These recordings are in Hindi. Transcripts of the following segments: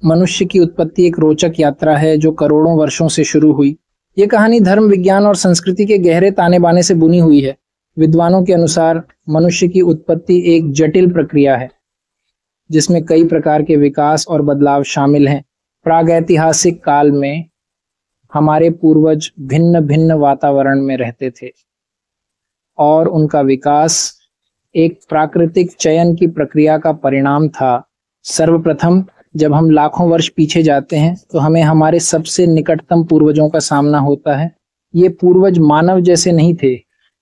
मनुष्य की उत्पत्ति एक रोचक यात्रा है जो करोड़ों वर्षों से शुरू हुई। ये कहानी धर्म, विज्ञान और संस्कृति के गहरे ताने बाने से बुनी हुई है। विद्वानों के अनुसार मनुष्य की उत्पत्ति एक जटिल प्रक्रिया है जिसमें कई प्रकार के विकास और बदलाव शामिल हैं। प्रागैतिहासिक काल में हमारे पूर्वज भिन्न भिन्न वातावरण में रहते थे और उनका विकास एक प्राकृतिक चयन की प्रक्रिया का परिणाम था। सर्वप्रथम जब हम लाखों वर्ष पीछे जाते हैं तो हमें हमारे सबसे निकटतम पूर्वजों का सामना होता है। ये पूर्वज मानव जैसे नहीं थे,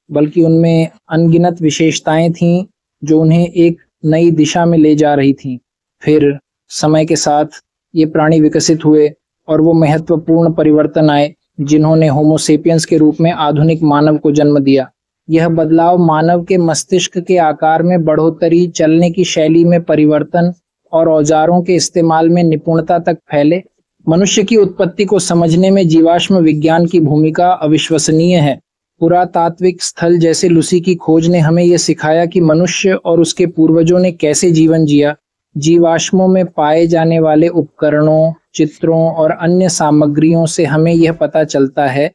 बल्कि उनमें अनगिनत विशेषताएं थीं जो उन्हें एक नई दिशा में ले जा रही थीं। फिर समय के साथ ये प्राणी विकसित हुए और वो महत्वपूर्ण परिवर्तन आए जिन्होंने होमो सेपियंस के रूप में आधुनिक मानव को जन्म दिया। यह बदलाव मानव के मस्तिष्क के आकार में बढ़ोतरी, चलने की शैली में परिवर्तन और औजारों के इस्तेमाल में निपुणता तक फैले। मनुष्य की उत्पत्ति को समझने में जीवाश्म विज्ञान की भूमिका अविश्वसनीय है। पुरातात्विक स्थल जैसे लूसी की खोज ने हमें यह सिखाया कि मनुष्य और उसके पूर्वजों ने कैसे जीवन जिया। जीवाश्मों में पाए जाने वाले उपकरणों, चित्रों और अन्य सामग्रियों से हमें यह पता चलता है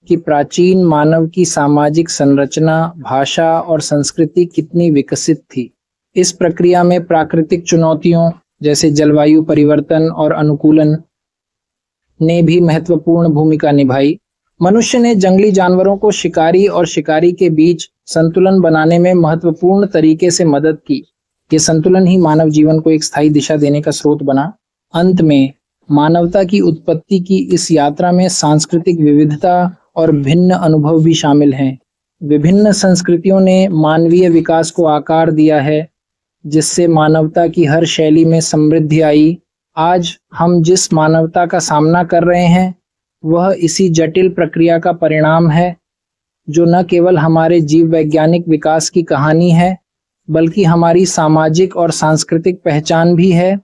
कि प्राचीन मानव की सामाजिक संरचना, भाषा और संस्कृति कितनी विकसित थी। इस प्रक्रिया में प्राकृतिक चुनौतियों जैसे जलवायु परिवर्तन और अनुकूलन ने भी महत्वपूर्ण भूमिका निभाई। मनुष्य ने जंगली जानवरों को शिकारी और शिकारी के बीच संतुलन बनाने में महत्वपूर्ण तरीके से मदद की। ये संतुलन ही मानव जीवन को एक स्थायी दिशा देने का स्रोत बना। अंत में मानवता की उत्पत्ति की इस यात्रा में सांस्कृतिक विविधता और भिन्न अनुभव भी शामिल हैं। विभिन्न संस्कृतियों ने मानवीय विकास को आकार दिया है, जिससे मानवता की हर शैली में समृद्धि आई। आज हम जिस मानवता का सामना कर रहे हैं वह इसी जटिल प्रक्रिया का परिणाम है, जो न केवल हमारे जीव वैज्ञानिक विकास की कहानी है, बल्कि हमारी सामाजिक और सांस्कृतिक पहचान भी है।